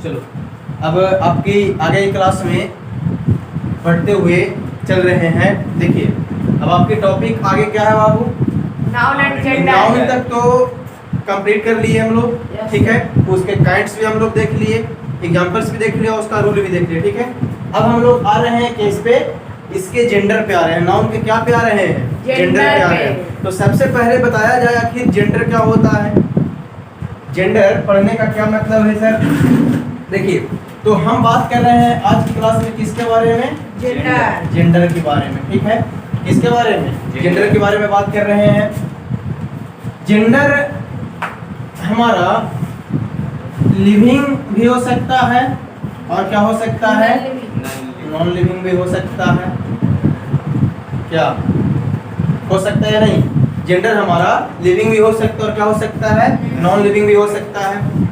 चलो अब आपकी आगे की क्लास में पढ़ते हुए चल रहे हैं। देखिए अब आपके टॉपिक आगे क्या है बाबू? Noun and gender. नाउन तक तो कंप्लीट कर लिए हम लोग, ठीक है। उसके काइंड्स भी हम लोग देख लिए, एग्जांपल्स भी देख लिए और उसका रूल भी देख लिया, ठीक है। अब हम लोग आ रहे हैं किस पे? इसके जेंडर पे आ रहे हैं। नाउन के क्या पे आ रहे हैं? जेंडर पे आ रहे हैं। तो सबसे पहले बताया जाए आखिर जेंडर क्या होता है। जेंडर पढ़ने का क्या मतलब है सर? देखिए तो हम बात कर रहे हैं आज की क्लास में किसके बारे में? जेंडर। जेंडर के बारे में, ठीक है। किसके बारे में? जेंडर के बारे में बात कर रहे हैं। जेंडर हमारा लिविंग भी हो सकता है और क्या हो सकता है? नॉन लिविंग भी हो सकता है। क्या हो सकता है या नहीं? जेंडर हमारा लिविंग भी हो सकता है और क्या हो सकता है? नॉन लिविंग भी हो सकता है।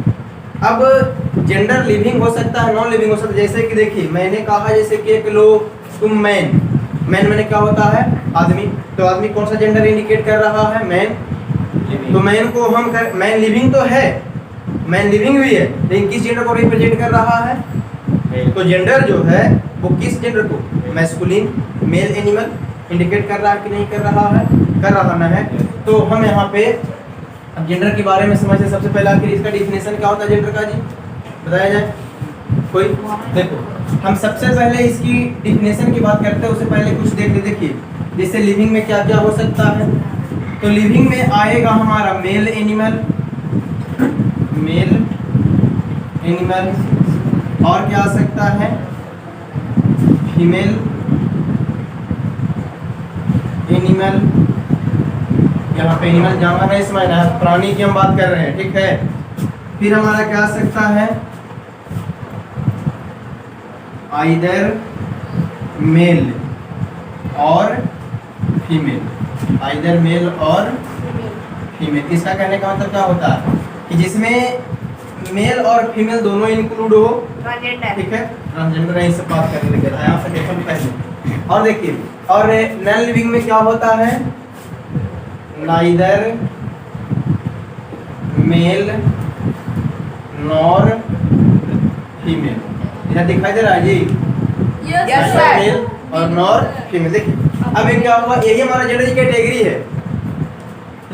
अब जेंडर लिविंग हो सकता है, नॉन लिविंग हो सकता है। जैसे कि देखिए मैंने कहा जैसे कि एक लो तुम मैन, मैन मैंने क्या होता है? आदमी। तो आदमी कौन सा जेंडर इंडिकेट कर रहा है? मैन। तो मैन को हम मैन लिविंग तो है, मैन लिविंग भी है, लेकिन किस जेंडर को रिप्रेजेंट कर रहा है? तो जेंडर जो है वो किस जेंडर को? मैस्कुलिन, मेल एनिमल इंडिकेट कर रहा है कि नहीं कर रहा है? कर रहा ना है। तो हम यहाँ पे अब जेंडर के बारे में समझते। सबसे पहले आखिर इसका डिफिनेशन क्या होता है जेंडर का जी? बताया जाए कोई? देखो हम सबसे पहले इसकी डिफिनेशन की बात करते हैं, उससे पहले कुछ देख ले। देखिए जैसे लिविंग में क्या क्या हो सकता है। तो लिविंग में आएगा हमारा मेल एनिमल, मेल एनिमल, और क्या आ सकता है? Female animal. यहाँ पे एनिमल जानवर नहीं समझना है, प्राणी की हम बात कर रहे हैं, ठीक है। फिर हमारा क्या आ सकता है? आइदर मेल और फीमेल, आइदर मेल और फीमेल। इसका कहने का मतलब क्या होता है कि जिसमें मेल और फीमेल दोनों इंक्लूड हो, ठीक है। ट्रांसजेंडर नहीं से बात करने लगे था यहाँ पे, देखो पहले। और देखिए और नॉन लिविंग में क्या होता है? Neither male nor female. यहाँ दिखाई दे रहा है जी? Yes sir. मेल और नॉर फीमेल। देखिए अब ये क्या हुआ? यही हमारा जेंडर की कैटेगरी है।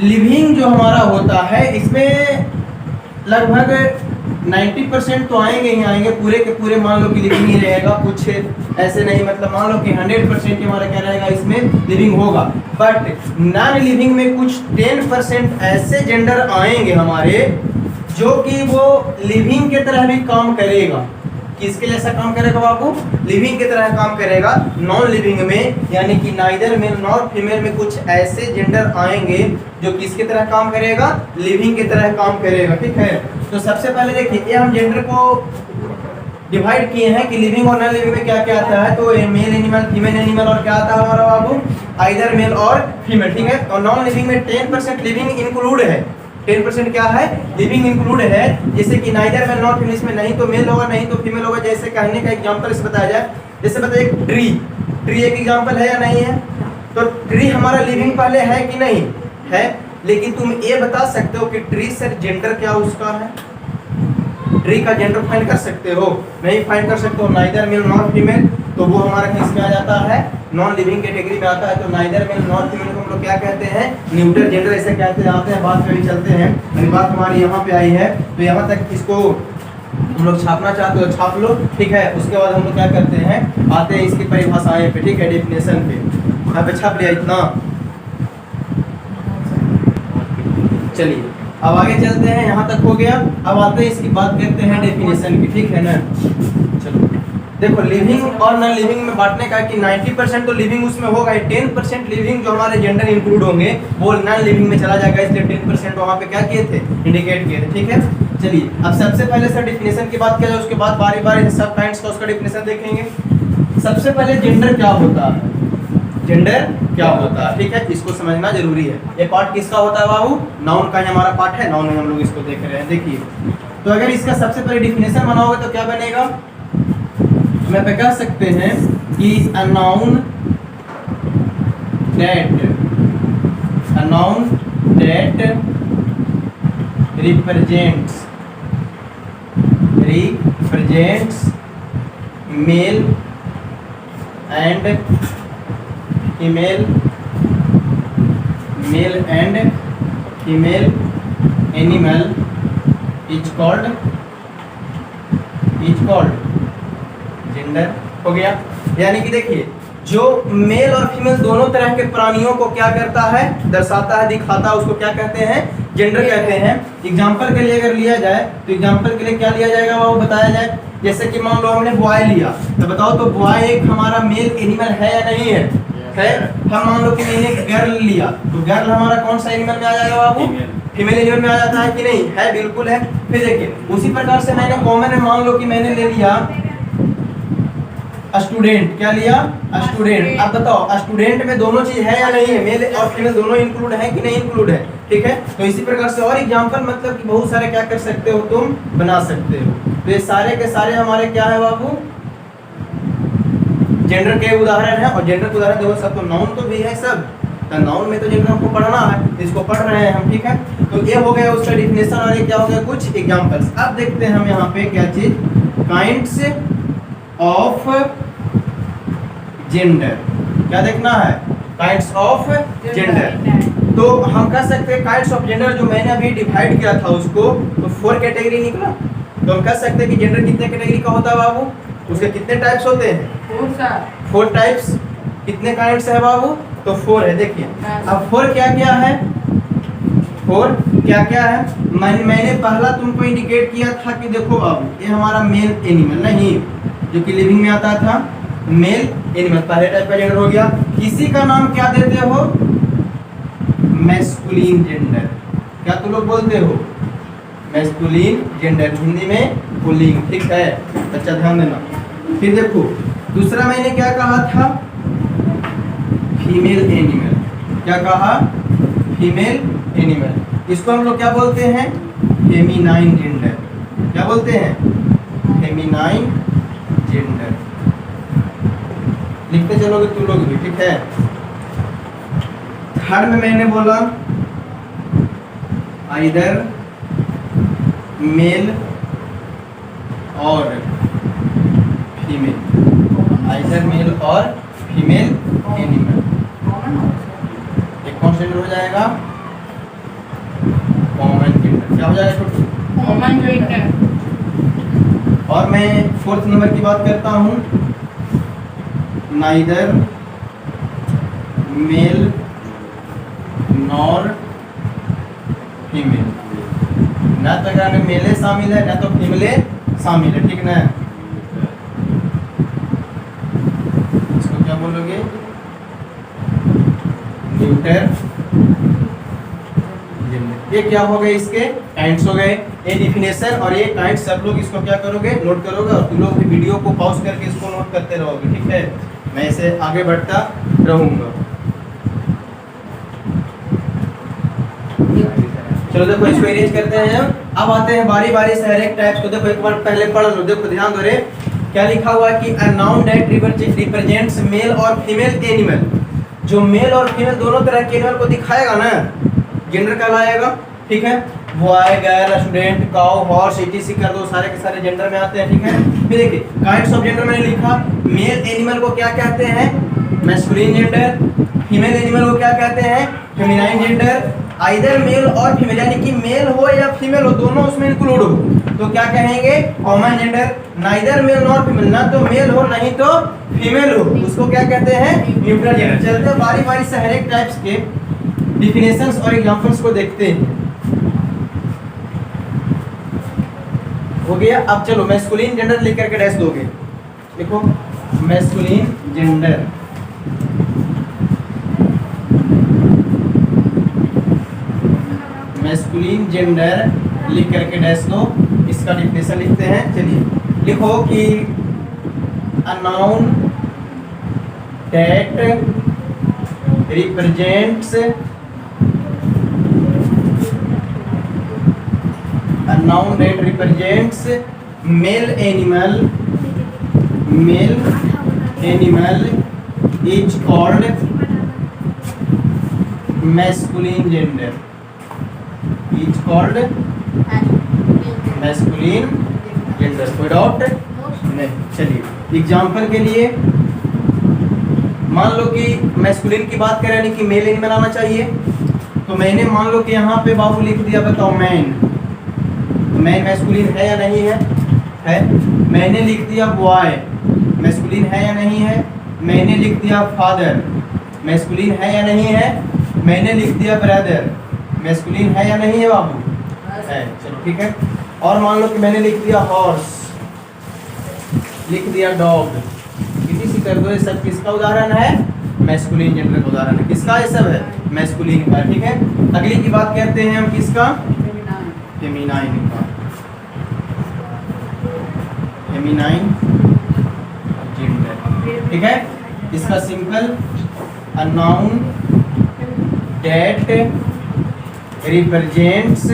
लिविंग जो हमारा होता है इसमें लगभग 90% तो आएंगे ही आएंगे, पूरे के पूरे मान लो कि लिविंग ही रहेगा, कुछ ऐसे नहीं, मतलब मान लो कि 100% हमारा क्या रहेगा इसमें लिविंग होगा। बट नॉन लिविंग में कुछ 10% ऐसे जेंडर आएंगे हमारे जो कि वो लिविंग के तरह भी काम करेगा। किसके जैसा काम करेगा बाबू? लिविंग की तरह काम करेगा। नॉन लिविंग में यानी कि नाइदर मेल नॉर फीमेल में कुछ ऐसे जेंडर आएंगे जो किसकी तरह काम करेगा? लिविंग की तरह काम करेगा, ठीक है। तो सबसे पहले देखिए ये हम जेंडर को डिवाइड किए हैं कि लिविंग और नॉन लिविंग में क्या क्या आता है। तो मेल एनिमल, फीमेल एनिमल, और क्या आता है हमारा बाबू? आइदर मेल और फीमेल, ठीक है। और नॉन लिविंग में 10% लिविंग इंक्लूड है। 10% क्या है? लिविंग इंक्लूड है। जैसे कि नाइदर मेल नॉट फीमेल, इसमें नहीं तो मेल होगा नहीं तो फीमेल होगा। जैसे कहने का एग्जांपल इसे बताया जाए, जैसे बताइए ट्री, ट्री एक एग्जांपल है या नहीं है? तो ट्री हमारा लिविंग पहले है कि नहीं है? लेकिन तुम ये बता सकते हो कि ट्री से जेंडर क्या उसका है? ट्री का जेंडर फाइंड कर सकते हो? नहीं फाइंड कर सकते हो। नाइदर मेल नॉट फीमेल, तो वो हमारा किस में आ जाता है? नॉन लिविंग कैटेगरी में आता है। तो नाइदर मेल नॉट फीमेल को हम लोग क्या कहते हैं? न्यूट्रल जेंडर ऐसे कहते आते हैं। बात पे भी चलते हैं, मेरी बात हमारी यहाँ पे आई है तो यहाँ तक इसको हम लोग छापना चाहते हो छाप लो, ठीक है। उसके बाद हम लोग क्या करते हैं? आते हैं इसकी परिभाषाएं पे, ठीक है, डेफिनेशन पे। यहाँ पे छाप लिया इतना। चलिए अब आगे चलते हैं, यहाँ तक हो गया। अब आते हैं इसकी बात करते हैं डेफिनेशन की, ठीक है ना। चलो देखो लिविंग और नॉन लिविंग में बांटने का कि 90% तो लिविंग उसमें होगा, 10% लिविंग जो हमारे जेंडर इंक्लूड होंगे वो नॉन लिविंग में चला जाएगा। इसलिए 10% वहाँ पे क्या किए थे? इंडिकेट किए थे, ठीक है। चलिए अब सबसे पहले सर डिफिनेशन की बात किया जाए, उसके बाद बारी बारी सब काइंड्स का उसका डिफिनेशन देखेंगे। सबसे पहले जेंडर क्या होता है? जेंडर क्या होता है, ठीक है, इसको समझना जरूरी है। ये पार्ट किसका होता है बाबू? नाउन का ही हमारा पार्ट है, नाउन में हम लोग इसको देख रहे हैं। देखिए तो अगर इसका सबसे पहले डिफिनेशन बनाओगे तो क्या बनेगा? मैं पे कह सकते हैं कि a noun that represents represents male and female animal is called gender. हो गया। यानी कि देखिए जो मेल और फीमेल दोनों तरह के प्राणियों को क्या करता है, दर्शाता है, दिखाता है, उसको क्या कहते हैं, जेंडर कहते हैं। एग्जाम्पल के लिए अगर लिया जाए तो एग्जाम्पल के लिए क्या लिया जाएगा वो बताया जाए। जैसे कि मान लो हमने बॉय लिया, तो बताओ तो बॉय एक हमारा मेल एनिमल है या नहीं है? है। हम मान लो कि मैंने गर्ल लिया, तो गर्ल हमारा कौन सा एनिमल में आ जाएगा बाबू? फीमेल एनिमल में आ जाता है कि नहीं? है, बिल्कुल है। फिर देखिए उसी प्रकार से मैंने कॉमन में मान लो कि मैंने ले लिया स्टूडेंट। क्या लिया? स्टूडेंट। अब बताओ स्टूडेंट में दोनों चीज है या नहीं है? मेल और फीमेल दोनों इंक्लूड है कि नहीं इंक्लूड है? ठीक है। तो इसी प्रकार से और एग्जांपल मतलब कि बहुत सारे क्या कर सकते हो तुम बना सकते हो। तो ये सारे के सारे हमारे क्या है बाबू? जेंडर के उदाहरण है। और जेंडर के उदाहरण देखो सब, तो नाउन तो भी है सब, तो नाउन में तो जेंडर हमको पढ़ना है, इसको पढ़ रहे हैं हम। ठीक है। तो ये हो गया उसका डिफिनेशन और ये क्या हो गया कुछ एग्जांपल्स। अब देखते हैं हम यहाँ पे क्या चीज, काइंड्स ऑफ जेंडर। क्या देखना है? Kinds of gender. तो हम कह सकते हैं काइंड्स ऑफ जेंडर जो मैंने अभी डिवाइड किया था उसको, तो 4 कैटेगरी निकला। तो हम कह सकते हैं कि जेंडर कितने कैटेगरी का होता है बाबू? उसके कितने टाइप्स होते हैं? 4 टाइप्स। कितने काइंड्स है बाबू? तो 4 है। देखिए अब 4 क्या क्या है? 4 क्या क्या है? मैंने पहला तुमको इंडिकेट किया था कि देखो बाबू ये हमारा मेल एनिमल नहीं, जो कि लिविंग में आता था, मेल एनिमल पहले टाइप का जेंडर हो गया। किसी का नाम क्या देते हो? Masculine gender. क्या तुम लोग बोलते हो? मैस्कुलिन जेंडर, हिंदी में पुल्लिंग। ठीक है, अच्छा ध्यान देना। फिर देखो दूसरा मैंने क्या कहा था? Female animal. क्या कहा? Female animal. इसको हम लोग क्या बोलते हैं? Feminine gender. क्या बोलते हैं? Feminine gender. लिखते चलोगे तुम लोग भी। ठीक है। थर्ड में मैंने बोला आइदर मेल और फीमेल, आइदर मेल और फीमेल एनिमल। एक कौन जेंडर हो जाएगा? Common gender. क्या हो जाएगा छोटू? Common gender. और मैं 4th नंबर की बात करता हूँ, नाइदर मेल नॉर फीमेल। ना तो क्या मेले शामिल है ना तो फीमेले शामिल है। ठीक ना? इसको क्या बोलोगे? Neuter gender. ये क्या हो गए? इसके काइंड्स हो गए। ये डिफिनेशन और ये काइंड्स सब लोग इसको क्या करोगे? नोट करोगे और तुम लोग भी वीडियो को पॉज करके इसको नोट करते रहोगे। ठीक है। मैं इसे आगे बढ़ता रहूंगा। चलो देखो इसको अरेंज करते हैं हम। अब आते हैं बारी बारी से हर एक टाइप्स को। देखो एक बार पहले पढ़ लो। देखो ध्यान दो रे, क्या लिखा हुआ है कि a noun that represents male और फीमेल एनिमल। जो मेल और फीमेल दोनों तरह के एनिमल को दिखाएगा ना, जेंडर कहलाएगा। ठीक है। Boy, girl, student, cow, horse, etc कर दो, सारे के सारे जेंडर में आते हैं। ठीक है। फिर देखिए काइंड्स ऑफ जेंडर मैंने लिखा। मेल एनिमल को क्या कहते हैं? Masculine gender. फीमेल एनिमल को क्या कहते हैं? Feminine gender. आइदर मेल और फीमेल, यानी कि मेल हो या फीमेल हो दोनों उसमें इंक्लूड हो, तो क्या कहेंगे? Common gender. Neither male nor female, ना तो मेल हो नहीं तो फीमेल हो, उसको क्या कहते हैं? Neutral gender. चलते बारी बारी से हर एक टाइप्स के डिफिनेशंस और एग्जांपल्स को देखते हैं। हो गया। अब चलो मैस्कुलिन जेंडर लिख करके डैश दोगे। देखो मैस्कुलिन जेंडर। मैस्कुलिन जेंडर लिख करके डैश दो। इसका डिफिनेशन लिखते हैं। चलिए लिखो कि a noun that represents a noun that represents male animal is called masculine gender. Is called masculine gender, कोई डाउट नहीं। चलिए एग्जाम्पल के लिए मान लो कि मैस्कुलिन की बात करें, यानी कि मेल एनिमल आना चाहिए, तो मैंने मान लो कि यहाँ पे बाबू लिख दिया, बताओ मैन, तो मैन मैस्कुलिन है या नहीं है? है। मैंने लिख दिया बॉय, मैस्कुलिन है या नहीं है? मैंने लिख दिया फादर, मैस्कुलिन है या नहीं है? मैंने लिख दिया ब्रदर, मैस्कुलिन है या नहीं है बाबू? है। चलो ठीक है। और मान लो कि मैंने लिख दिया हॉर्स, लिख दिया डॉग, किसी से कर दो, ये सब किसका उदाहरण है? मैस्कुलिन जेंडर का उदाहरण है। किसका ये सब है? मैस्कुलिन का। ठीक है। अगली की बात करते हैं हम किसका? फेमिनाइन का। Feminine gender. ठीक है। इसका simple a noun that represents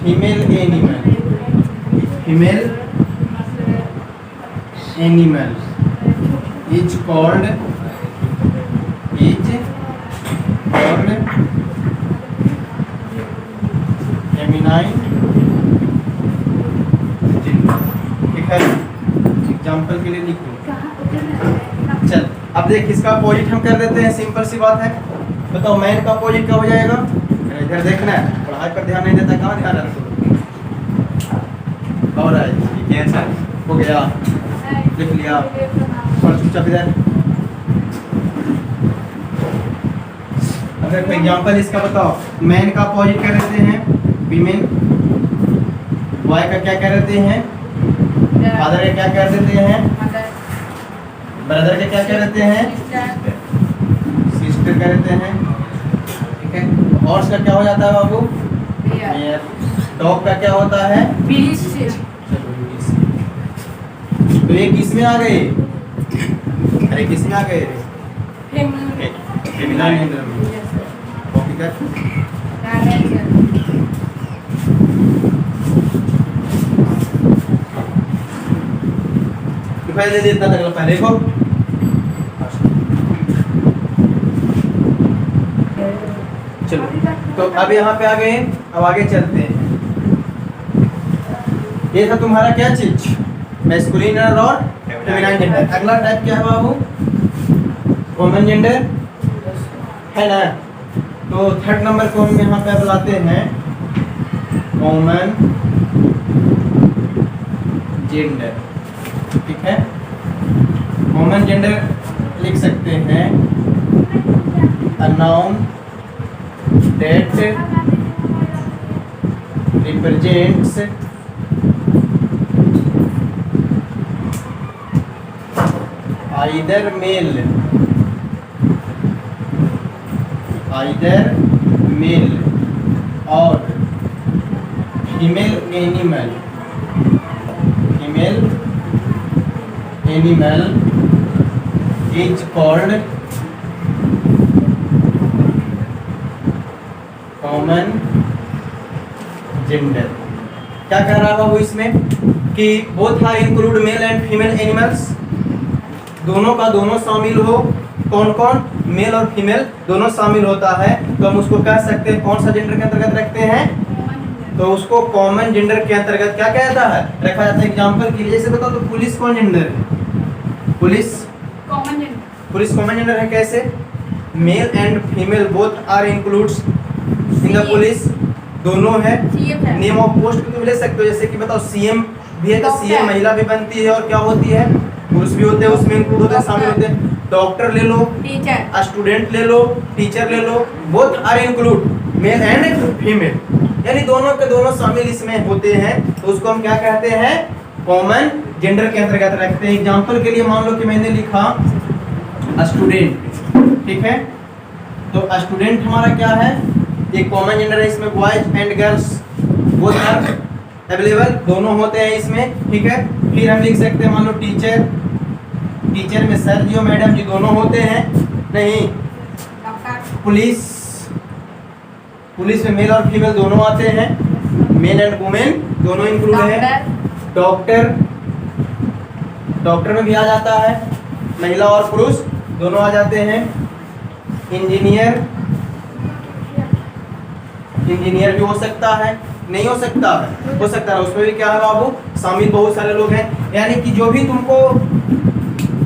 female animal is called feminine gender। ठीक है। एग्जाम्पल के लिए लिख लो। चल अब देख, इसका अपोजिट हम कर देते हैं, सिंपल सी बात है। बताओ मैन का अपोजिट क्या हो जाएगा? इधर देखना है, पढ़ाई पर ध्यान नहीं देता, कहाँ ध्यान रखो? और ठीक है सर, हो गया, लिख लिया, और चुपचाप इधर। अब देखो एग्जाम्पल इसका बताओ, मैन का अपोजिट क्या रहते हैं? वीमेन। बॉय का क्या क्या रहते हैं? फादर के क्या क्या रहते हैं? ब्रदर के क्या क्या रहते हैं? सिस्टर का रहते हैं। ठीक है। हॉर्स का क्या हो जाता है बाबू? डॉग का क्या होता है? तो ये किस में आ गए? अरे किस में आ गए? फेमिनाइन जेंडर में। कॉपी कर। पहले इतना तक पहले को चलो, तो अब यहाँ पे आ गए। अब आगे चलते हैं। ये था तुम्हारा क्या चीज? मैस्कुलिन और फेमिनाइन जेंडर। अगला टाइप क्या है बाबू? कॉमन जेंडर है ना। तो थर्ड नंबर को हम यहाँ पे बुलाते हैं कॉमन जेंडर। ठीक है। कॉमन जेंडर लिख सकते हैं a noun that represents either male or female animal is called common gender. क्या कह रहा है वो इसमें कि both are include male and female animals, दोनों का दोनों शामिल हो। कौन कौन? मेल और फीमेल दोनों शामिल होता है, तो हम उसको कह सकते हैं कौन सा जेंडर के अंतर्गत रखते हैं? तो उसको कॉमन जेंडर के अंतर्गत क्या कहता है? रखा जाता है। एग्जांपल के लिए जैसे बताओ, तो पुलिस कौन जेंडर है? पुलिस कॉमन जेंडर है। कैसे? Male and female both are includes in the police, दोनों है। नेम ऑफ पोस्ट भी तुम ले सकते हो, जैसे कि बताओ सीएम भी है, तो सीएम महिला भी बनती है और क्या होती है? पुरुष भी होते हैं, उसमें इंक्लूड होते हैं, शामिल होते हैं। डॉक्टर ले लो, टीचर, स्टूडेंट ले लो, टीचर ले लो, both are include male and female, यानी दोनों के दोनों शामिल इसमें होते हैं। तो उसको हम क्या कहते हैं? कॉमन जेंडर के अंतर्गत रखते हैं। एग्जांपल के लिए मान लो कि मैंने लिखा स्टूडेंट। ठीक है। तो स्टूडेंट हमारा क्या है? एक कॉमन जेंडर है, इसमें boys and girls both are available, दोनों होते हैं इसमें। ठीक है। फिर हम लिख सकते हैं मान लो टीचर, टीचर में सर जी और मैडम जी दोनों होते हैं। नहीं, पुलिस, पुलिस में मेल और फीमेल दोनों आते हैं, मेल एंड वुमेन दोनों इंक्लूड है। डॉक्टर, डॉक्टर में भी आ जाता है, महिला और पुरुष दोनों आ जाते हैं। इंजीनियर, इंजीनियर भी हो सकता है, नहीं हो सकता है, हो सकता है। उसमें भी क्या है बाबू, शामिल बहुत सारे लोग हैं। यानी कि जो भी तुमको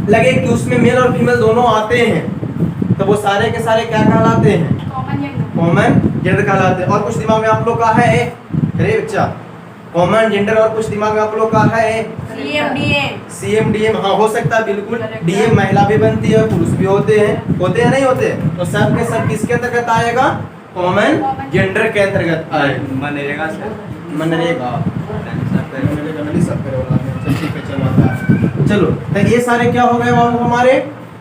लगे कि उसमें मेल और फीमेल दोनों आते हैं, तो वो सारे के सारे क्या कहलाते हैं, कॉमन जेंडर कहलाते हैं। और कुछ दिमाग में आप लोग का है, अरे बच्चा, कॉमन जेंडर और कुछ दिमाग में आप लोग का है, CMDM। हाँ हो सकता है, बिल्कुल। DM महिला भी बनती है, पुरुष भी होते हैं नहीं होते? तो सब के सब किसके अंतर्गत आएगा, कॉमन जेंडर के अंतर्गत आएगा। मनरेगा से मनरेगा चलो, तो ये सारे क्या हो गए बाबू, हमारे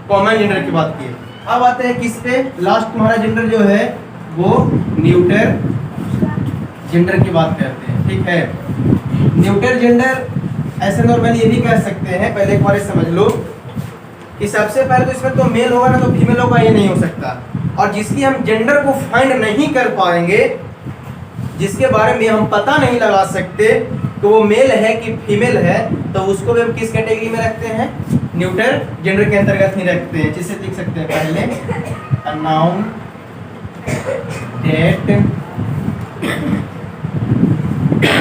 कॉमन जेंडर की बात की। अब आते हैं किस पे, लास्ट तुम्हारा जेंडर जो है वो न्यूटर जेंडर की बात करते हैं, ठीक है। न्यूटर जेंडर ऐसे नॉर्मली ये भी कह सकते हैं, पहले एक बार समझ लो कि सबसे पहले तो इसमें तो मेल होगा ना, तो फीमेल होगा, ये नहीं हो सकता। और जिसकी हम जेंडर को फाइंड नहीं कर पाएंगे, जिसके बारे में हम पता नहीं लगा सकते कि वो मेल है कि फीमेल है, तो उसको भी हम किस कैटेगरी में रखते हैं, न्यूटर जेंडर के अंतर्गत ही रखते हैं। जिससे लिख सकते हैं पहले, अ noun that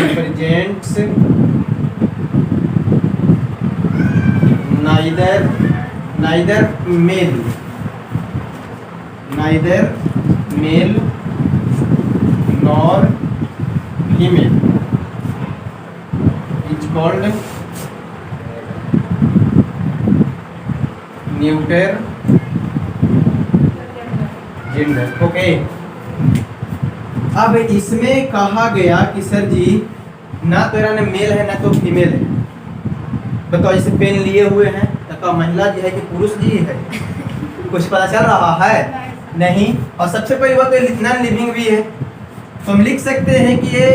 represents neither male nor female is called neuter gender। Okay, अब इसमें कहा गया कि सर जी ना तो ना मेल है ना तो फीमेल है। बताओ, जैसे पेन लिए हुए हैं तो महिला जी है कि पुरुष जी है, कुछ पता चल रहा है नहीं। और सबसे पहली बात तो नॉन लिविंग भी है, तो हम लिख सकते हैं कि ये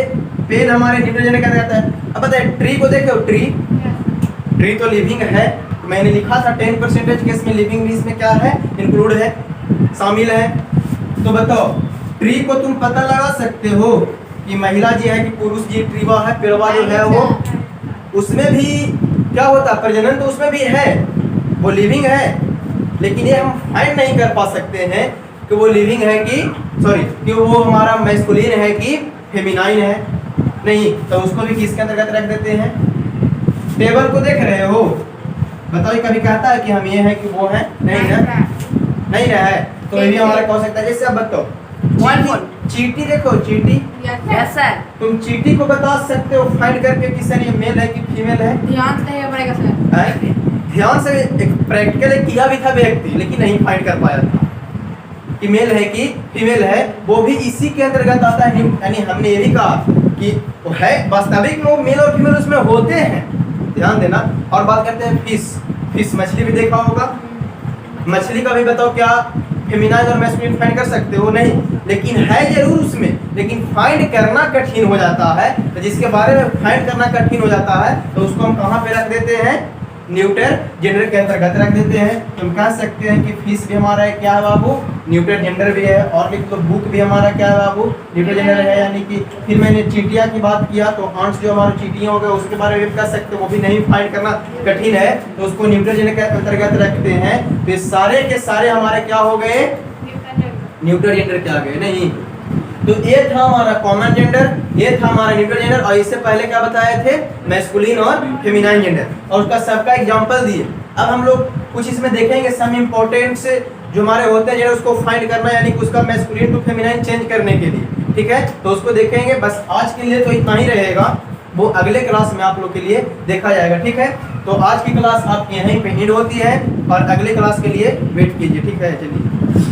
पेन हमारे न्यूटर जेंडर का रहता है। अब बताए ट्री को देखो, ट्री तो लिविंग है, तो मैंने लिखा था 10% केस में लिविंग भी इसमें क्या है, इंक्लूड है, शामिल है। तो बताओ, ट्री को तुम पता लगा सकते हो कि महिला जी है कि पुरुष जी, ट्रीवा है, पेड़वा जो है वो, उसमें भी क्या होता है, प्रजनन तो उसमें भी है, वो लिविंग है। लेकिन ये हम फाइंड नहीं कर पा सकते हैं कि वो लिविंग है कि वो हमारा मैस्कुलिन है कि फेमिनाइन है, नहीं। तो उसको भी किसके अंतर्गत रख देते हैं, टेबल को देख रहे हो, बताओ कभी कहता है कि हम ये है कि वो है, नहीं ना, नहीं ना है। तो ये भी हमारा कह सकता है। जैसे अब बताओ, चींटी देखो, चींटी, तुम चींटी को बता सकते हो फाइंड करके कि सर ये मेल है कि फीमेल है? ध्यान से ये पड़ेगा सर, ध्यान से एक प्रैक्टिकल किया भी था व्यक्ति, लेकिन नहीं फाइंड कर पाया था कि मेल है कि फीमेल है। वो भी इसी के अंतर्गत आता है। यानी हमने ये भी कहा कि वो है, वास्तविक में वो मेल और फीमेल उसमें होते हैं, ध्यान देना। और बात करते हैं फिश, मछली भी देखा होगा, मछली का भी बताओ क्या फेमिनाइन और मैस्कुलिन फाइंड कर सकते हो? नहीं, लेकिन है जरूर उसमें, लेकिन फाइंड करना कठिन हो जाता है। तो जिसके बारे में फाइंड करना कठिन हो जाता है, तो उसको हम कहाँ पे रख देते हैं, न्यूटर जेंडर के अंतर्गत रख देते हैं। तुम कह सकते हैं कि फिश भी हमारा है क्या है बाबू, न्यूटर जेंडर भी है। और लिख लो बुक भी हमारा क्या है बाबू, न्यूटर जेंडर है। यानी कि फिर मैंने चींटिया की बात किया, तो आंट्स जो हमारे चींटियां हो गए उसके बारे में कह सकते हो, वो भी नहीं फाइंड करना कठिन है, तो उसको न्यूटर जेंडर के अंतर्गत रखते हैं। तो सारे के सारे हमारे क्या हो गए, न्यूटर जेंडर के आ गए। नहीं, तो ये था हमारा कॉमन जेंडर, ये था हमारा न्यूटर जेंडर। और इससे पहले क्या बताए थे, मैस्कुलिन और फेमिनाइन जेंडर, और उसका सबका एग्जांपल दिए। अब हम लोग कुछ इसमें देखेंगे सम इम्पोर्टेंट से जो हमारे होते हैं, उसको फाइंड करना, यानी कि उसका मैस्कुलिन टू फेमिनाइन चेंज करने के लिए, ठीक है। तो उसको देखेंगे। बस आज के लिए तो इतना ही रहेगा, वो अगले क्लास में आप लोग के लिए देखा जाएगा, ठीक है। तो आज की क्लास आपकी यहीं पे एंड होती है, और अगले क्लास के लिए वेट कीजिए, ठीक है। चलिए।